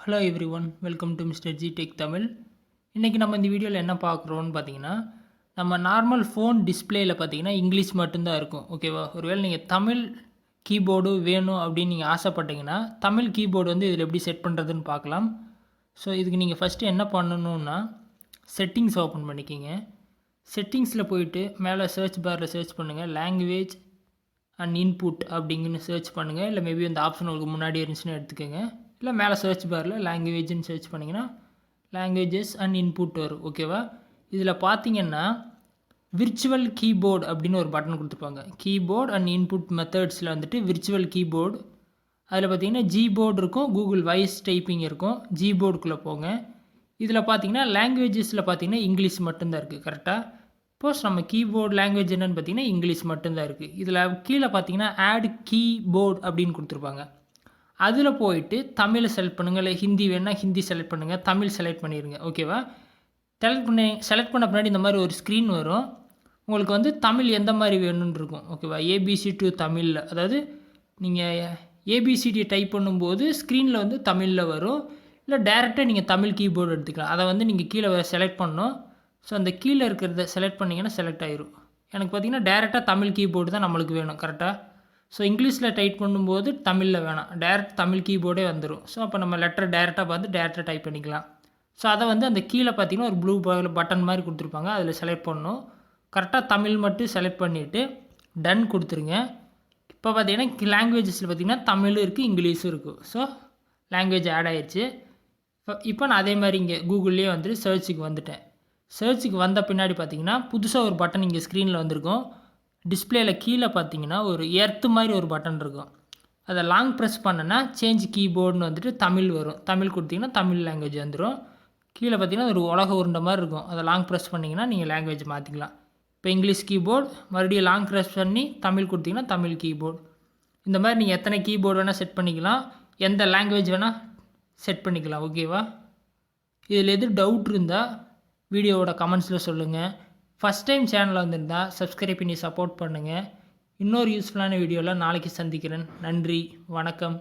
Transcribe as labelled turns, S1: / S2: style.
S1: Hello everyone, welcome to MR.G tech Tamil. இன்றைக்கி நம்ம இந்த வீடியோவில் என்ன பார்க்குறோன்னு பார்த்தீங்கன்னா, நம்ம நார்மல் ஃபோன் டிஸ்பிளேயில் பார்த்தீங்கன்னா இங்கிலீஷ் மட்டும்தான் இருக்கும். ஓகேவா? ஒருவேளை நீங்கள் தமிழ் கீபோர்டு வேணும் அப்படின்னு நீங்கள் ஆசைப்பட்டீங்கன்னா, தமிழ் கீபோர்டு வந்து இதில் எப்படி செட் பண்ணுறதுன்னு பார்க்கலாம். ஸோ இதுக்கு நீங்கள் ஃபஸ்ட்டு என்ன பண்ணணுன்னா, செட்டிங்ஸ் ஓப்பன் பண்ணிக்கிங்க. செட்டிங்ஸில் போயிட்டு மேலே சர்ச் பாரில் சர்ச் பண்ணுங்கள், லாங்குவேஜ் அண்ட் இன்புட் அப்படிங்கன்னு சர்ச் பண்ணுங்கள். இல்லை மேபி அந்த ஆப்ஷன் உங்களுக்கு முன்னாடி இருந்துச்சுன்னு எடுத்துக்கோங்க. இல்லை மேலே சர்ச் பாரில் லாங்குவேஜ்னு சர்ச் பண்ணிங்கன்னா லாங்குவேஜஸ் அண்ட் இன்புட் வரும். ஓகேவா? இதில் பார்த்தீங்கன்னா விர்ச்சுவல் கீபோர்டு அப்படின்னு ஒரு பட்டன் கொடுத்துருப்பாங்க. கீபோர்டு அண்ட் இன்புட் மெத்தட்ஸில் வந்துட்டு விர்ச்சுவல் கீபோர்டு, அதில் பார்த்தீங்கன்னா Gboard இருக்கும், கூகுள் வாய்ஸ் டைப்பிங் இருக்கும். Gboardக்குள்ளே போங்க. இதில் பார்த்தீங்கன்னா லாங்குவேஜஸில் பார்த்தீங்கன்னா இங்கிலீஷ் மட்டும்தான் இருக்குது. கரெக்டாக? சப்போஸ் நம்ம கீபோர்டு லாங்குவேஜ் என்னென்னு பார்த்தீங்கன்னா இங்கிலீஷ் மட்டும்தான் இருக்குது. இதில் கீழே பார்த்தீங்கன்னா ஆட் கீபோர்டு அப்படின்னு கொடுத்துருப்பாங்க. அதில் போயிட்டு தமிழை செலக்ட் பண்ணுங்கள், இல்லை ஹிந்தி வேணால் ஹிந்தி செலக்ட் பண்ணுங்கள், தமிழ் செலக்ட் பண்ணிடுங்க. ஓகேவா? செலக்ட் பண்ண பின்னாடி இந்த மாதிரி ஒரு ஸ்க்ரீன் வரும். உங்களுக்கு வந்து தமிழ் எந்த மாதிரி வேணும்னு இருக்கும். ஓகேவா? ஏபிசி டு தமிழில், அதாவது நீங்கள் ஏபிசிடி டைப் பண்ணும்போது ஸ்க்ரீனில் வந்து தமிழில் வரும். இல்லை டேரெக்டாக நீங்கள் தமிழ் கீபோர்டு எடுத்துக்கலாம். அதை வந்து நீங்கள் கீழே செலக்ட் பண்ணணும். ஸோ அந்த கீழே இருக்கிறத செலக்ட் பண்ணிங்கன்னா செலக்ட் ஆயிரும். எனக்கு பார்த்திங்கன்னா டேரெக்டாக தமிழ் கீபோர்டு தான் நம்மளுக்கு வேணும். கரெக்டாக? ஸோ இங்கிலீஷில் டைப் பண்ணும்போது தமிழில் வேணாம், டேரெக்ட் தமிழ் கீபோர்டே வந்துடும். ஸோ அப்போ நம்ம லெட்டர் டேரெக்டாக பார்த்து டேரெக்டாக டைப் பண்ணிக்கலாம். ஸோ அதை வந்து அந்த கீழே பார்த்தீங்கன்னா ஒரு ப்ளூ பட்டன் மாதிரி கொடுத்துருப்பாங்க, அதில் செலக்ட் பண்ணணும். கரெக்டாக தமிழ் மட்டும் செலக்ட் பண்ணிவிட்டு டன் கொடுத்துருங்க. இப்போ பார்த்தீங்கன்னா லாங்குவேஜஸில் பார்த்திங்கன்னா தமிழும் இருக்குது, இங்கிலீஷும் இருக்குது. ஸோ லாங்குவேஜ் ஆட் ஆகிடுச்சு. இப்போ நான் அதே மாதிரி இங்கே கூகுள்லேயே வந்துட்டு சர்ச்சுக்கு வந்துட்டேன். சர்ச்சுக்கு வந்த பின்னாடி பார்த்தீங்கன்னா புதுசாக ஒரு பட்டன் இங்கே ஸ்க்ரீனில் வந்திருக்கும். டிஸ்பிளேயில் கீழே பார்த்தீங்கன்னா ஒரு எர்த்து மாதிரி ஒரு பட்டன் இருக்கும். அதை லாங் ப்ரெஸ் பண்ணனா சேஞ்ச் கீபோர்டுன்னு வந்துட்டு தமிழ் வரும். தமிழ் கொடுத்தீங்கன்னா தமிழ் லாங்குவேஜ் வந்துடும். கீழே பார்த்தீங்கன்னா ஒரு உலக உருண்டை மாதிரி இருக்கும். அதை லாங் ப்ரெஸ் பண்ணிங்கன்னா நீங்கள் லாங்குவேஜ் மாற்றிக்கலாம். இப்போ இங்கிலீஷ் கீபோர்டு, மறுபடியும் லாங் ப்ரெஸ் பண்ணி தமிழ் கொடுத்தீங்கன்னா தமிழ் கீபோர்டு. இந்த மாதிரி நீங்கள் எத்தனை கீபோர்டு வேணால் செட் பண்ணிக்கலாம், எந்த லாங்குவேஜ் வேணால் செட் பண்ணிக்கலாம். ஓகேவா? இதில் எது டவுட் இருந்தால் வீடியோவோட கமெண்ட்ஸில் சொல்லுங்கள். ஃபஸ்ட் டைம் சேனலில் வந்திருந்தால் சப்ஸ்கிரைப் பண்ணி சப்போர்ட் பண்ணுங்கள். இன்னொரு யூஸ்ஃபுல்லான வீடியோவில் நாளைக்கு சந்திக்கிறேன். நன்றி, வணக்கம்.